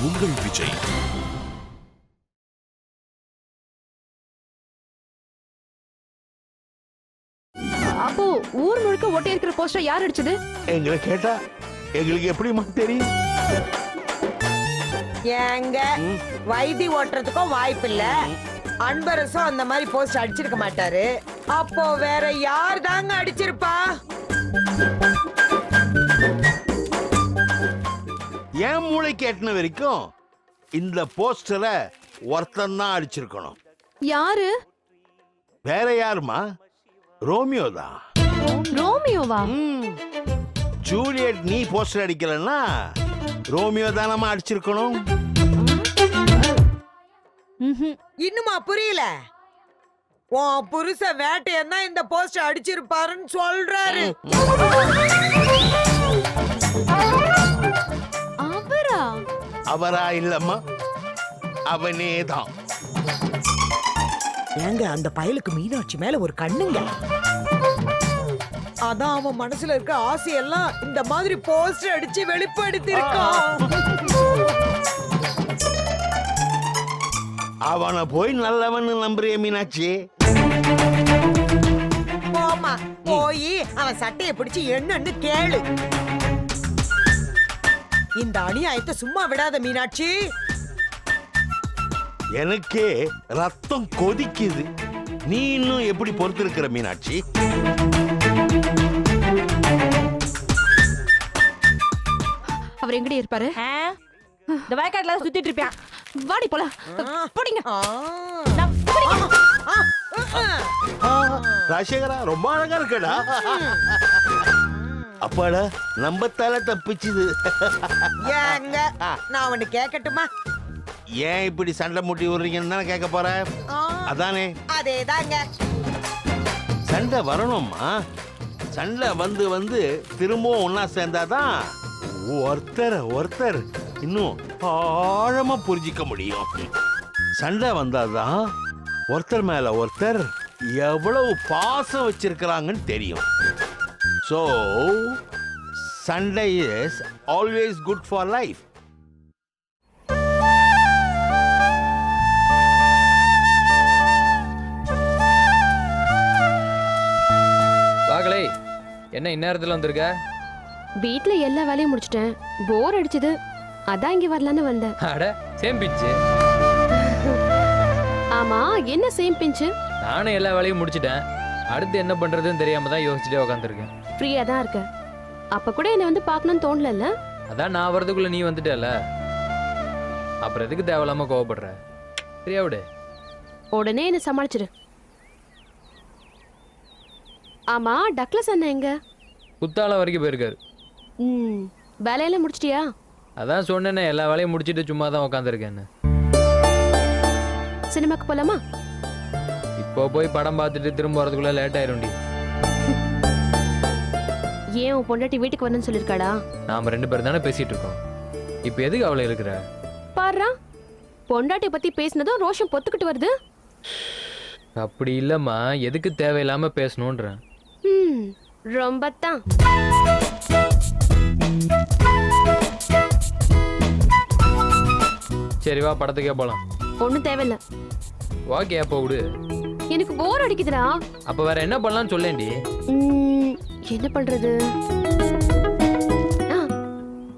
உங்கள் விஜய். அப்போ ஊர் முழுக்க ஒட்டி இருக்கிற போஸ்டர் யார் அடிச்சது? எங்களை கேட்டா எங்களுக்கு எப்படிமா தெரியும்? ஏங்க வைத்தி ஓட்டுறதுக்கும் வாய்ப்பு இல்ல, அன்பரசும் அந்த மாதிரி போஸ்ட் அடிச்சிருக்க மாட்டாரு. அப்போ வேற யார் தாங்க அடிச்சிருப்பா? என் மூளைக்கு எட்டின வரைக்கும் இந்த போஸ்டரை ஒருத்தன் தான் அடிச்சிருக்கணும். யாரு? வேற யாருமா? ரோமியோ தான். ரோமியோவா? ஜூலியட் நீ போஸ்டர் அடிக்கலன்னா ரோமியோ தானமா அடிச்சிருக்கணும். இன்னுமா புரியல? உன் புருஷ வேட்டையன் தான் இந்த போஸ்டர் அடிச்சிருப்பாருன்னு சொல்றாரு. அவரா? அவரா இல்லம்மா, அவனே தான். ஏங்க அந்த பயலுக்கு மீனாட்சி மேல ஒரு கண்ணுங்க. அதான் அவன் மனசுல இருக்க ஆசையெல்லாம் இந்த மாதிரி போஸ்டர் அடிச்சு வெளிப்படுத்தி இருக்கான். அவனை போய் நல்லவன்னு நம்புறிய மீனாட்சி? போமா போய் அவன் சட்டையை பிடிச்சு என்னன்னு கேளு. இந்த அநியாயத்தை சும்மா விடாத மீனாட்சி. எனக்கே ரத்தம் கொதிக்குது. நீ இன்னும் எப்படி பொறுத்திருக்கிற மீனாட்சி? அவர் எங்கடி இருப்பாரு? இந்த வயக்காட்டுல சுத்திட்டு இருப்பான். வாடி போலாம். போடிங்க. ராஜசேகரா ரொம்ப அழகா இருக்கடா. அப்பாடா நம்ம தலை தப்பிச்சுது. ஏங்க நான் ஒண்ணு கேட்கட்டுமா? ஏன் இப்படி சண்டை முட்டி விடுறீங்கன்னு தானே கேட்க போற? அதானே? அதேதாங்க. சண்டை வரணும்மா. சண்டை வந்து வந்து திரும்பவும் ஒன்னா சேர்ந்தாதான் ஒருத்தர் இன்னும் ஆழமா புரிஞ்சிக்க முடியும். சண்டை வந்தாதான் ஒருத்தர் மேல ஒருத்தர் எவ்வளவு பாசம் வச்சிருக்கிறாங்கன்னு தெரியும். So Sunday is always good for life. வாங்களே, என்ன இந்நேரத்துல வந்திருக்க? வீட்ல எல்லா வேலையும் முடிச்சிட்டேன். போர் அடிச்சது, அதான் இங்க வரலான்னு வந்தேன். அட சேம் பிஞ்சு. ஆமா, என்ன சேம் பிஞ்சு? நானும் எல்லா வேலையும் முடிச்சிட்டேன். அடுத்து என்ன பண்றதுன்னு தெரியாம தான் யோசிச்சுட்டே உட்காந்துருக்கேன். ஃப்ரீயா தான் இருக்க. அப்ப கூட என்ன வந்து பார்க்கணும்னு தோணலல்ல? அதான் நான் வரதுக்குள்ள நீ வந்துட்டல, அப்புறம் எதுக்கு தேவையில்லாம கோவப்படுற? சரியா விடு. உடனே என்ன சமாளிச்சிரு. ஆமா, டக்ளஸ் அண்ணன் எங்க? குத்தாலம் வரைக்கும் போயிருக்காரு. வேலையெல்லாம் முடிச்சிட்டியா? அதான் சொன்னேனே, எல்லா வேலையும் முடிச்சிட்டு சும்மா தான் உட்காந்துருக்கேன்னு. சினிமாக்கு போலாமா? இப்போ போய் படம் பார்த்துட்டு திரும்ப வரதுக்குள்ள லேட் ஆயிரும்டி. ஏன் உன் பொண்டாட்டி வீட்டுக்கு வரணும்னு சொல்லிருக்காடா? நாம 2 பேரும் தானே பேசிட்டு இருக்கோம். இப்போ எதுக்கு அவளை இருக்கிற? பாருடா, பொண்டாட்டி பத்தி பேசினதும் ரோஷம் பொத்துக்கிட்டு வருது. அப்படி இல்லம்மா, எதுக்கு தேவையில்லாம பேசணும்ன்றேன். ரொம்ப தான். சரி வா, படத்துக்கே போலாம். ஒண்ணும் தேவையில்ல. ஓகே, அப்போ விடு. எனக்கு போர் அடிக்குதுடா. அப்ப வேற என்ன பண்ணலாம்னு சொல்லேன்டி. என்ன பண்றது?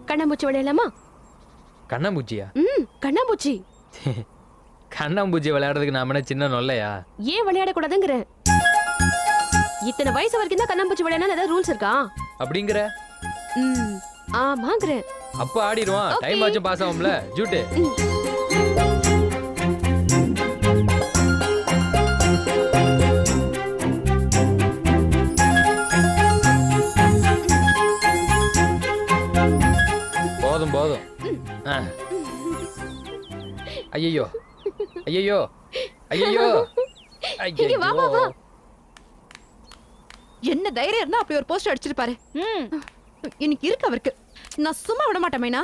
கண்ணாமூச்சி விளையாடலாமா? கண்ணாம்பூச்சியா? கண்ணாமூச்சி. கண்ணாம்பூச்சி விளையாடுறதுக்கு நாம என்ன சின்ன நொல்லையா? ஏன் விளையாடக்கூடாதுங்கிற? இத்தனை வயசு வரைக்கும் தான் கண்ணாம்பூச்சி விளையாடணும் ஏதாவது ரூல்ஸ் இருக்கா? அப்படிங்கிற? ஆமாங்கிற. அப்ப ஆடிடுவோம். டைம் ஆச்சும் பாஸ் ஆகும்ல. ஜூட்டு. போதும் போதும். ஐயோ ஐயோ ஐயோ இங்க வா வா வா. என்ன தைரியம் இருந்தா அப்படி ஒரு போஸ்டர் அடிச்சிருப்பாரு. இன்னைக்கு இருக்கு அவருக்கு. நான் சும்மா விட மாட்டேனா?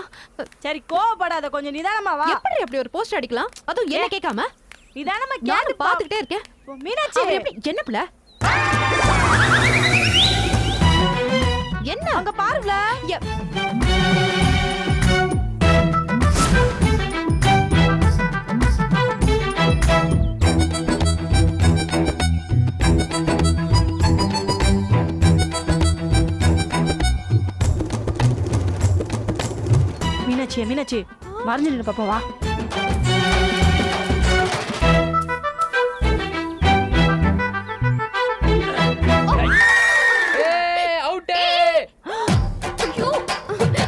சரி கோவப்படாத, கொஞ்சம் நிதானமா வா. எப்படி அப்படி ஒரு போஸ்டர் அடிக்கலாம்? அதுவும் என்ன கேட்காம? நிதானமா கேட்டு பாத்துக்கிட்டே இருக்கேன். மீனாட்சி என்ன பிள்ளை? என்ன அங்க பாருங்களா? மீனாட்சி மறைஞ்சு நின்று பாப்பா வா. ஏய் அவுட்டே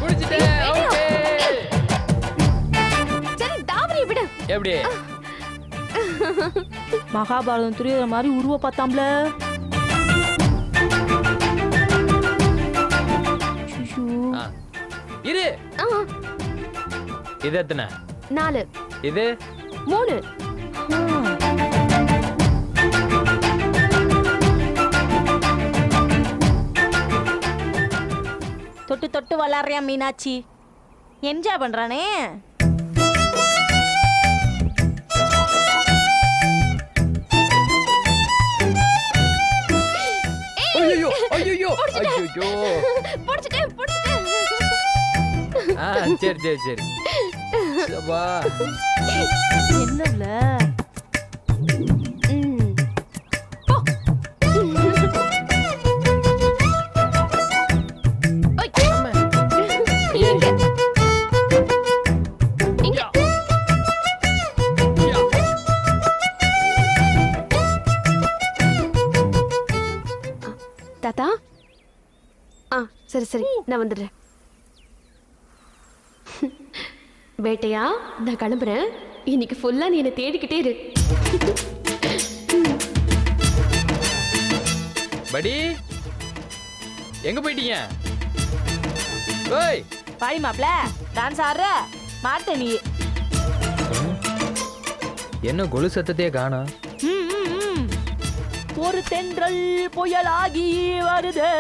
புடிச்சிட்டே அவுட்டே சரி தாவரி விடு. எப்படி மகாபாரதம் துரியோதன மாதிரி உருவ பார்த்தாம்ல. ஆ, இரு ஆ, இது எத்தனை 4 இது 3. தொட்டு தொட்டு வளர்றியா மீனாட்சி, என்ஜாய் பண்றானே. ஐயோ ஐயோ ஐயோ புடிச்சிட்டேன். ஆ சரி சரி சரி சபா என்னல ம். போ. ஓய். இங்க. இங்க. தாத்தா ஆ சரி சரி நான் வந்துடுறேன். வேட்டையா நான் கிளம்புறேன். இன்னைக்கு ஃபுல்லா நீ என்னை தேடிக்கிட்டே இரு. படி எங்க போயிட்டீங்க? ஓய் பாடி மாப்ள டான்ஸ் ஆடுற மாட்ட நீ. என்ன கொலு சத்தத்தையே காணோம். ஒரு தென்றல் புயலாகி வருது.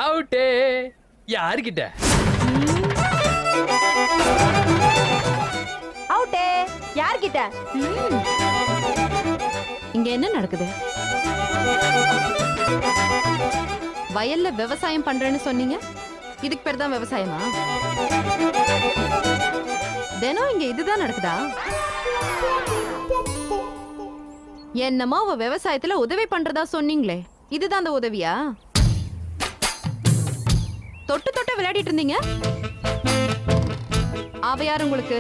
அவுட்டே யாருக்கிட்ட? அவுட்டே யார்கிட்ட? இங்க என்ன நடக்குது? வயல்ல விவசாயம் பண்றேன்னு சொன்னீங்க, இதுக்கு பேர் தான் விவசாயமா? தினம் இங்க இதுதான் நடக்குதா? என்னமோ அவ விவசாயத்துல உதவி பண்றதா சொன்னீங்களே, இதுதான் அந்த உதவியா? தொட்டு தொட்டு விளையாடிட்டு இருந்தீங்க, அவ யாரு உங்களுக்கு?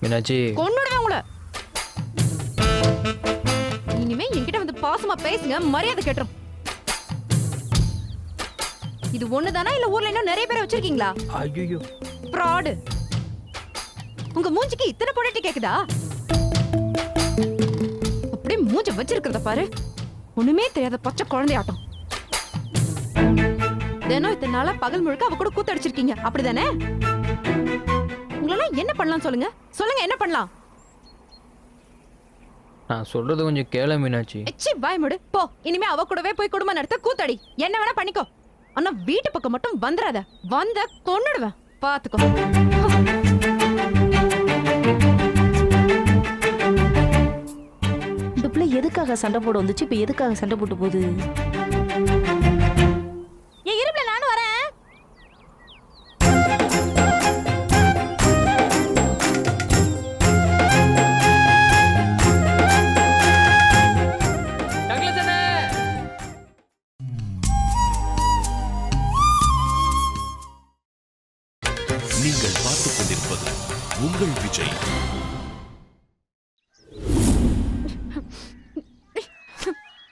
மீனாட்சி கொன்னுடுவேன் உங்களை. இனிமே என்கிட்ட வந்து பாசமா பேசுங்க, மரியாதை கேட்டுரும். இது ஒண்ணுதானா இல்ல ஊர்ல இன்னும் நிறைய பேரை வச்சிருக்கீங்களா? ஐயோ ஃப்ராடு. உங்க மூஞ்சிக்கு இத்தனை பொடிட்டு கேக்குதா? அப்படியே மூஞ்ச வச்சிருக்கிறத பாரு, ஒண்ணுமே தெரியாத பச்சை குழந்தையாட்டம். தினம் இத்தனை நாளா பகல் முழுக்க அவ கூட கூத்தடிச்சிருக்கீங்க, அப்படிதானே? உங்களெல்லாம் என்ன பண்ணலாம் சொல்லுங்க, சொல்லுங்க என்ன பண்ணலாம்? நான் சொல்றது கொஞ்சம் கேள மீனாட்சி. எச்சி வாய் மூடு போ. இனிமே அவ கூடவே போய் குடும்பம் நடத்த கூத்தடி, என்ன வேணா பண்ணிக்கோ. ஆனா வீட்டு பக்கம் மட்டும் வந்துடாத, வந்த கொன்னுடுவேன் பாத்துக்கோ. இந்த பிள்ளை எதுக்காக சண்டை போட வந்துச்சு, இப்ப எதுக்காக சண்டை போட்டு போகுது? ஏன் இருப்புல நானும் வரேன். டக்ளஸ் அண்ணே. நீங்கள் பார்த்துக் கொண்டிருப்பது உங்கள் விஜய்.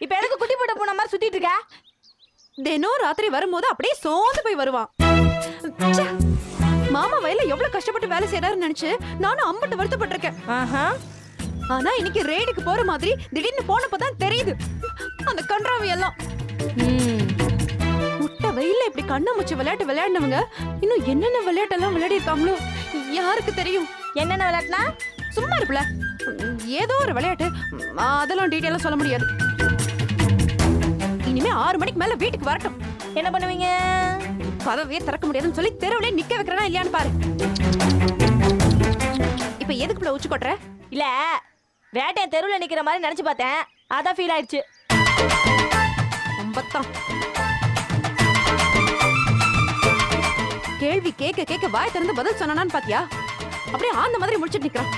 இப்ப எதுக்கு குட்டி போட்ட போன மாதிரி சுத்திட்டு இருக்க? தினம் ராத்திரி வரும்போது அப்படியே சோர்ந்து போய் வருவான். ச்சே, மாமா வயல்ல எவ்வளவு கஷ்டப்பட்டு வேலை செய்யறாருன்னு நினைச்சு நானும் அம்பட்டு வருத்தப்பட்டிருக்கேன். ஆனா இன்னைக்கு ரேடுக்கு போற மாதிரி திடீர்னு போனப்பதான் தெரியுது அந்த கன்றாவி எல்லாம். முட்டை வெயில்ல இப்படி கண்ணாமூச்சி விளையாட்டு விளையாடினவங்க இன்னும் என்னென்ன விளையாட்டெல்லாம் விளையாடி இருக்காங்களோ யாருக்கு தெரியும்? என்னென்ன விளையாட்டுனா? சும்மா இருப்பல, ஏதோ ஒரு விளையாட்டு, அதெல்லாம் டீட்டெயிலா சொல்ல முடியாது. இனிமே 6 மணிக்கு மேல வீட்டுக்கு வரட்டும். என்ன பண்ணுவீங்க? கதவே திறக்க முடியாதுன்னு சொல்லி தெருவிலே நிக்க வைக்கிறனா இல்லையான்னு பாரு. இப்ப எதுக்குள்ள உச்சி கொட்டுற? இல்ல வேட்டையன் தெருவுல நிக்கிற மாதிரி நினைச்சு பார்த்தேன், அதான் ஃபீல் ஆயிடுச்சு. ஒம்பத்தான் கேள்வி கேட்க கேட்க வாய் திறந்து பதில் சொன்னான்னு பாத்தியா? அப்படியே ஆந்த மாதிரி முடிச்சிட்டு நிக்கிறான்.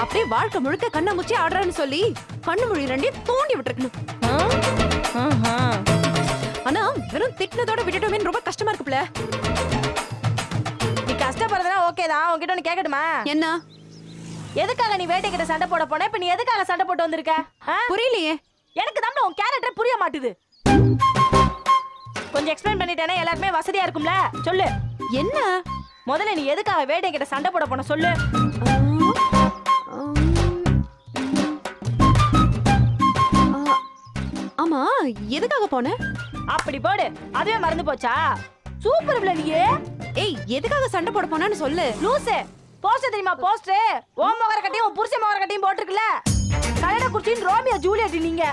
அப்படியே வாழ்க்கை முழுக்க கண்ணாமூச்சி ஆடுறான்னு சொல்லி கண்ணு மொழி ரெண்டையும் தூண்டி விட்டுருக்கணும். ஆனா வெறும் திட்டினதோட விட்டுட்டோமேன்னு ரொம்ப கஷ்டமா இருக்குப்ல. நீ கஷ்டப்படுறதுனா ஓகே தான். உன்கிட்ட ஒன்று கேட்கட்டுமா? என்ன? எதுக்காக நீ வேட்டை கிட்ட சண்டை போட போன? இப்ப நீ எதுக்காக சண்டை போட்டு வந்திருக்க? புரியலையே. எனக்கு தான் உன் கேரக்டர் புரிய மாட்டுது. கொஞ்சம் எக்ஸ்பிளைன் பண்ணிட்டேன்னா எல்லாருமே வசதியா இருக்கும்ல. சொல்லு என்ன? முதல்ல நீ எதுக்காக வேட்டை கிட்ட சண்டை போட போன சொல்லு. ஆமா, எதுக்காக போன? அப்படி போடு. அதுவே மறந்து போச்சா? சூப்பர் பிள்ளை நீ. ஏய், எதுக்காக சண்டை போட போனான்னு சொல்லு. லூசு. போஸ்டர் தெரியுமா? போஸ்டர் ஓம் மகர கட்டியும் உன் புருஷ மகர கட்டியும் போட்டுருக்குல. கல்யாண குச்சின்னு ரோமியோ ஜூலியட் நீங்க.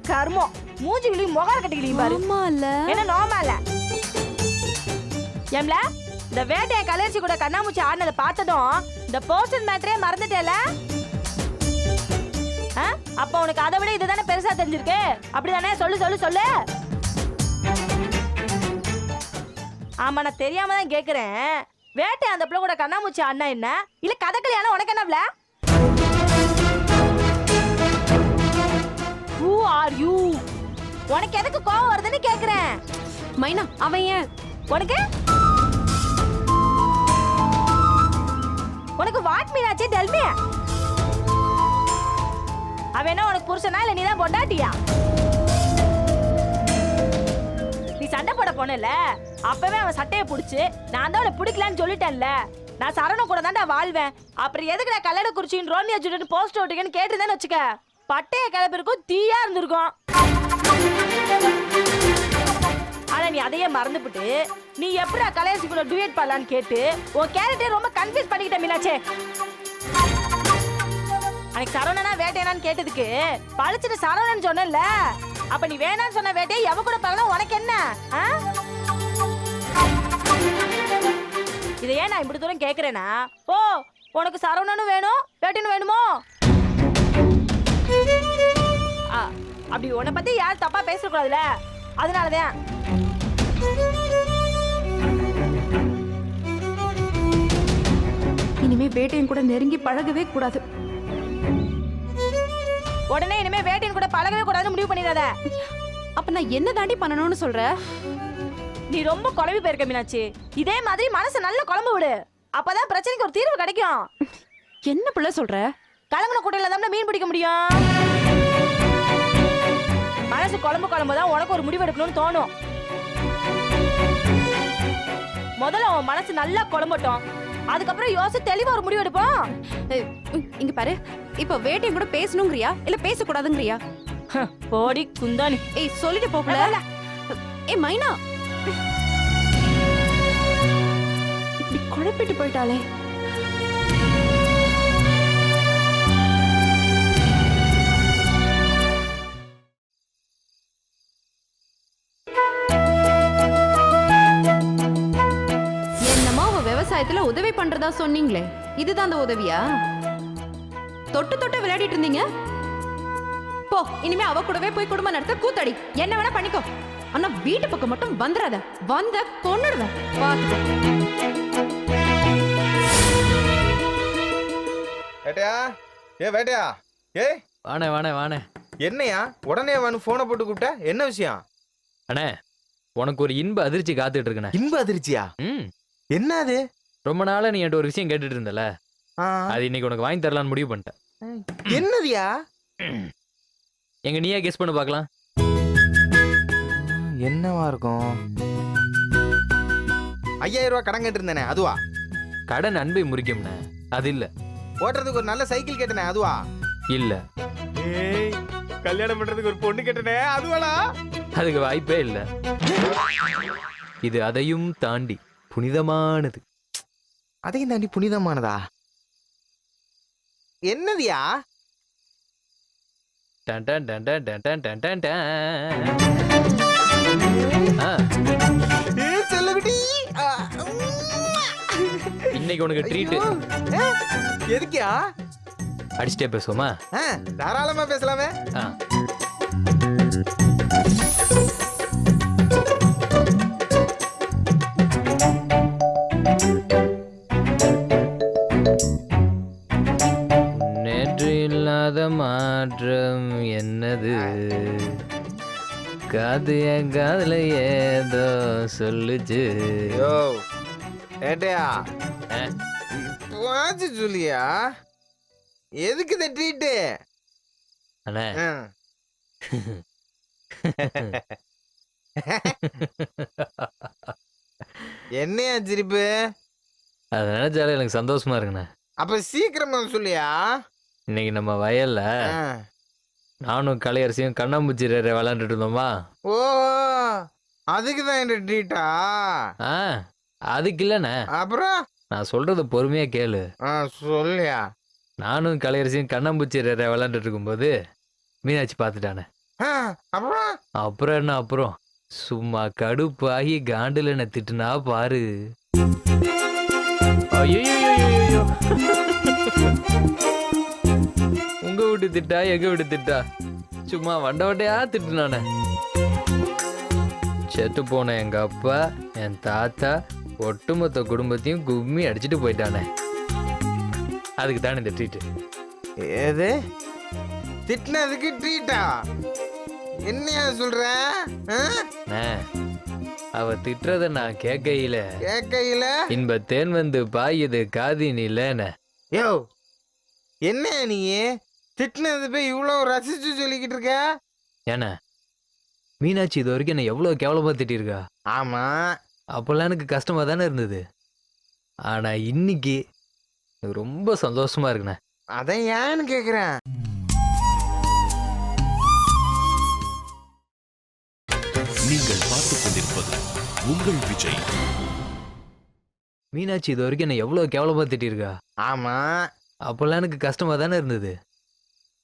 கர்மம். மூஞ்சிகளையும் முகர கட்டிக்கலையும் பாரு. ஆமா இல்ல. என்ன நோமா இல்ல? ஏம்ல இந்த வேட்டைய கலர்ச்சி கூட கண்ணாமூச்சி ஆடினதை பார்த்ததும் இந்த போஸ்டர் மேட்டரே மறந்துட்டேல? அப்ப உனக்கு அதை விட இதுதானே பெருசா தெரிஞ்சிருக்கு. அப்படிதானே? சொல்லு சொல்லு சொல்லு. ஆமா, நான் தெரியாம தான் கேக்குறேன். வேட்டை அந்த பிள்ளை கூட கண்ணாமூச்சி ஆடினா என்ன, இல்ல கதகளியான உனக்கு என்னவ்ல? Who are you? உனக்கு எதுக்கு கோவம் வருதுன்னு கேக்குறேன். மைனா, அவன் ஏன் உனக்கு உனக்கு வாட் மீனாச்சே டெல்மி. அவன் என்ன உனக்கு புருஷனா இல்ல நீதான் பொண்டாட்டியா? நீ சண்டை போட போனல, அப்பவே அவன் சட்டையை புடிச்சு நான் தான் அவனை பிடிக்கலான்னு சொல்லிட்டேன்ல. நான் சரணம் கூட தான்டா வாழ்வேன். அப்புறம் எதுக்கு நான் கல்யாண குறிச்சின்னு ரோமியோ ஜூலியட் போஸ்ட் ஓட்டுங்கன்னு கேட்டுதான் வச்சுக்க, பட்டைய கிளப்பிருக்கும் தீயா இருந்திருக்கும். ஆனா நீ அதையே மறந்துபிட்டு நீ எப்படா கல்யாணத்துக்குள்ள டுயட் பண்ணலான்னு கேட்டு உன் கேரக்டர் ரொம்ப கன்ஃபியூஸ் பண்ணிக்கிட்ட மீனாச்சே. அன்னைக்கு சரவணனா வேட்டையனான்னு கேட்டதுக்கு பழிச்சிட்டு சரவணன் சொன்னல. அப்ப நீ வேணான்னு சொன்ன வேட்டையை எவ கூட பார்க்கலாம் உனக்கு என்ன? இதை ஏன் நான் இப்படி தூரம் கேக்குறேன்னா, ஓ உனக்கு சரவணனும் வேணும் வேட்டையனும் வேணுமோ? அப்படி உன்னை பத்தி யாரும் தப்பா பேசக்கூடாதுல, அதனாலதான். இனிமே வேட்டையன் கூட நெருங்கி பழகவே கூடாது. உடனே இனிமே வேட்டையன் கூட பழகவே கூடாதுன்னு முடிவு பண்ணிடாத. அப்ப நான் என்ன தாண்டி பண்ணணும்னு சொல்ற? நீ ரொம்ப குழம்பி போயிருக்க மீனாட்சி. இதே மாதிரி மனசு நல்ல குழம்பு விடு. அப்பதான் பிரச்சனைக்கு ஒரு தீர்வு கிடைக்கும். என்ன பிள்ளை சொல்ற? கலங்குன கூட்டையில தான் மீன் பிடிக்க முடியும். மனசு குழம்பு குழம்புதான் உனக்கு ஒரு முடிவு எடுக்கணும்னு தோணும். முதல்ல உன் மனசு நல்லா குழம்பட்டும், அதுக்கப்புறம் யோசி தெளிவா ஒரு முடிவு எடுப்போம். இங்க பாரு, இப்ப வேட்டையன் கூட பேசணுங்கிறியா இல்ல பேசக்கூடாதுங்கிறியா? போடி குந்தாணி. ஏய், சொல்லிட்டு போகல. ஏய் மைனா, இப்படி குழப்பிட்டு போயிட்டாளே. விவசாயத்துல உதவி பண்றதா சொன்னீங்களே, இதுதான் அந்த உதவியா? தொட்டு தொட்டு விளையாடிட்டு இருந்தீங்க. போ, இனிமே அவ கூடவே போய் குடும்பம் நடத்த கூத்தடி. என்ன வேணா பண்ணிக்கோ, ஆனா வீட்டு பக்கம் மட்டும் வந்துடாத. வந்த கொன்னுடுவேன். பாத்துக்கோ. வேட்டையா, ஏ வேட்டையா, ஏ வாணே வாணே வாணே. என்னையா உடனே வந்து போனை போட்டு கூப்பிட்ட? என்ன விஷயம்? அண்ணே, உனக்கு ஒரு இன்ப அதிர்ச்சி காத்துட்டு இருக்கனே. இன்ப அதிர்ச்சியா? என்ன அது? ரொம்ப நாளா நீ என்கிட்ட ஒரு விஷயம் கேட்டுட்டு இருந்தல, அது இன்னைக்கு உனக்கு வாங்கி தரலான்னு முடிவு பண்ணிட்டேன். என்னதுயா? எங்க நீயே கெஸ் பண்ணு பார்க்கலாம். என்னவா இருக்கும்? 5000 ரூபாய் கடன் கேட்டு இருந்தேனே, அதுவா? கடன் அன்பை முறிக்கும்ண்ணே, அது இல்ல. ஓட்டுறதுக்கு ஒரு நல்ல சைக்கிள் கேட்டனே, அதுவா? இல்ல. ஏய், கல்யாணம் பண்றதுக்கு ஒரு பொண்ணு கேட்டனே, அதுவாடா? அதுக்கு வாய்ப்பே இல்ல. இது அதையும் தாண்டி புனிதமானது. அதையும் தாண்டி புனிதமானதா? என்னதியா? டன் டன் டன் டன் டன் டன் டன் டன் டன். செல்லகுட்டி, இன்னைக்கு உனக்கு ட்ரீட். எதுக்கியா? அடிச்சுட்டே பேசுவோமா? தாராளமா பேசலாமே. மாற்றம் என்னது காது என் காதுல ஏதோ சொல்லுச்சு யோ ஏட்டையா ஆ. வாச்சு சொல்லியா எதுக்கு இந்த ட்ரீட்டு அண்ணே என்னையா சிரிப்பு அதை நினைச்சாலே எனக்கு சந்தோஷமா இருக்குண்ணே. அப்ப சீக்கிரமா சொல்லியா இன்னைக்கு நம்ம வயல்ல நானும் கலையரசியும் கண்ணாம்பூச்சி விளையாண்டுட்டு இருந்தோமா. ஓ அதுக்கு தான் இந்த ட்ரீட்டா ஆ அதுக்கு இல்லைண்ணே, அப்புறம் நான் சொல்றத பொறுமையா கேளு. சொல்லியா நானும் கலையரசியும் கண்ணாம்பூச்சி விளையாண்டுட்டு இருக்கும்போது மீனாட்சி பார்த்துட்டானே. அப்புறம் அப்புறம் என்ன அப்புறம் சும்மா கடுப்பாகி காண்டுல என்ன திட்டுனா பாரு. ஐயையையையையோ. உங்க வீட்டு திட்டா எங்க வீட்டு திட்டா சும்மா வண்ட வண்டையா திட்டுனானே. செத்து போன எங்க அப்பா என் தாத்தா ஒட்டுமொத்த குடும்பத்தையும் கும்மி அடிச்சுட்டு போயிட்டானே. அதுக்கு தானே இந்த ட்ரீட். ஏது திட்டினதுக்கு ட்ரீட்டா என்னையா சொல்ற அவ திட்டுறத நான் கேட்கையில கேட்கையில இன்ப தேன் வந்து பாயுது காதின் இல்லைன்னு. யோ என்ன நீ திட்டினது போய் இவ்வளவு ரசிச்சு சொல்லிக்கிட்டு இருக்க? ஏன்னா மீனாட்சி இது வரைக்கும் என்ன எவ்வளவு கேவலமா திட்டிருக்கா. ஆமா அப்பெல்லாம் எனக்கு கஷ்டமா தானே இருந்தது. ஆனா இன்னைக்கு எனக்கு ரொம்ப சந்தோஷமா இருக்குண்ணே. அதான் ஏன்னு கேக்குறேன். நீங்கள் பார்த்துக் கொண்டிருப்பது உங்கள் விஜய். மீனாட்சி இது வரைக்கும் என்ன எவ்வளவு கேவலமா திட்டிருக்கா. ஆமா அப்பெல்லாம் எனக்கு கஷ்டமா தானே இருந்தது.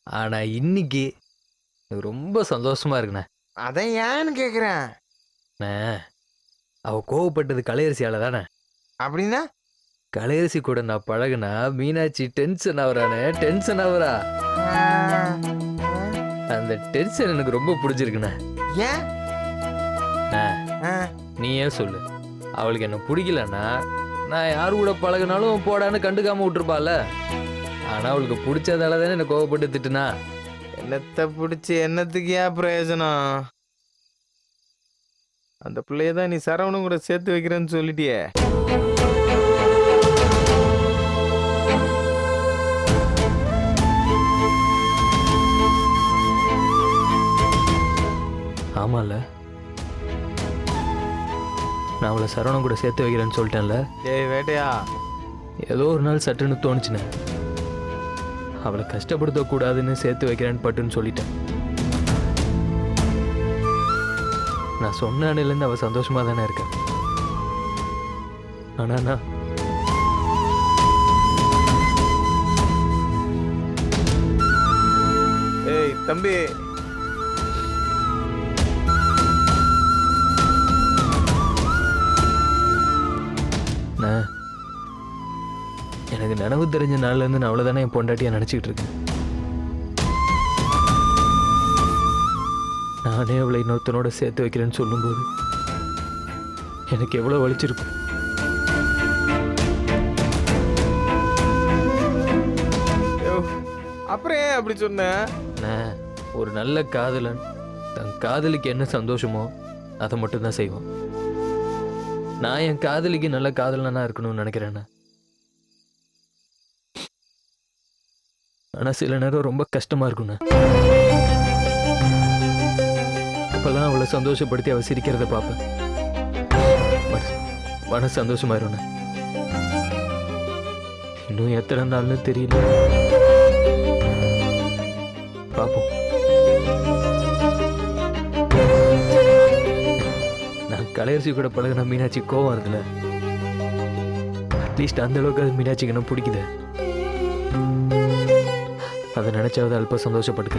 ஆனா இன்னைக்கு எனக்கு ரொம்ப சந்தோஷமா இருக்குண்ணே. அதான் ஏன்னு கேக்குறேன். அவ கோவப்பட்டது கலையரசியால தானே. அப்படின்னா கலையரசி கூட நான் பழகுனா மீனாட்சி டென்ஷன் ஆகுறானே. டென்ஷன் ஆகுறா. அந்த டென்ஷன் எனக்கு ரொம்ப பிடிச்சிருக்குண்ணே. ஏன் நீயே சொல்லு. அவளுக்கு என்ன பிடிக்கலன்னா நான் யாரு கூட பழகினாலும் போடான்னு கண்டுக்காம விட்டுருப்பால. ஆனா அவளுக்கு பிடிச்சதால தானே என்ன கோவப்பட்டு திட்டுனா. என்னத்தை பிடிச்சி என்னத்துக்கு ஏன் பிரயோஜனம்? அந்த பிள்ளையதான் நீ சரவணம் கூட சேர்த்து வைக்கிறேன்னு சொல்லிட்டியே. ஆமால, நான் அவளை சரவணம் கூட சேர்த்து வைக்கிறேன்னு சொல்லிட்டேன்ல. ஏய் வேட்டையா, ஏதோ ஒரு நாள் சட்டுன்னு தோணுச்சுன்னு அவளை கஷ்டப்படுத்த கூடாதுன்னு சேர்த்து வைக்கிறேன்னு பட்டுன்னு சொல்லிட்டேன். நான் சொன்ன அணிலேருந்து அவள் சந்தோஷமா தானே இருக்கா. ஆனா நான் ஏய் தம்பி, எனக்கு நினைவு தெரிஞ்ச நாள்ல இருந்து நான் அவ்வளவுதானே என் பொண்டாட்டியா நினைச்சுக்கிட்டு இருக்கேன். நானே அவளை இன்னொருத்தனோட சேர்த்து வைக்கிறேன்னு சொல்லும்போது எனக்கு எவ்வளவு வலிச்சிருக்கும். அப்புறம் ஏன் அப்படி சொன்ன? ஒரு நல்ல காதலன் தன் காதலிக்கு என்ன சந்தோஷமோ அதை மட்டும் தான் செய்வான். நான் என் காதலிக்கு நல்ல காதலனா இருக்கணும்னு நினைக்கிறேன். ஆனா சில நேரம் ரொம்ப கஷ்டமா இருக்குண்ணே. அப்பெல்லாம் அவளை சந்தோஷப்படுத்தி அவ சிரிக்கிறத பார்ப்பேன். மனசு சந்தோஷமாயிருண்ணே. இன்னும் எத்தனை நாள்னு தெரியல. பாப்போம். நான் கலையரசி கூட பழகின மீனாட்சி கோவம் இருக்குல்ல, அட்லீஸ்ட் அந்த அளவுக்கு அது மீனாட்சிக்கு என்ன பிடிக்குது. அதை நினைச்சாவது அல்ப சந்தோஷப்படுக்க.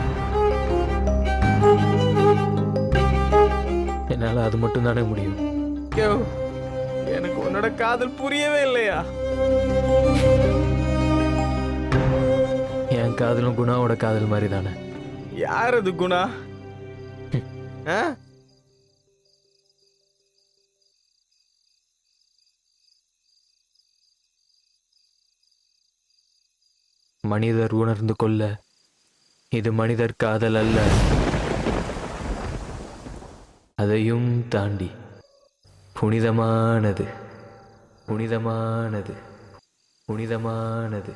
என்னால அது மட்டும் தானே முடியும். எனக்கு உன்னோட காதல் புரியவே இல்லையா? என் காதலும் குணாவோட காதல் மாதிரி தானே. யார் அது குணா? மனிதர் உணர்ந்து கொள்ள இது மனிதர் காதல் அல்ல, அதையும் தாண்டி புனிதமானது, புனிதமானது, புனிதமானது.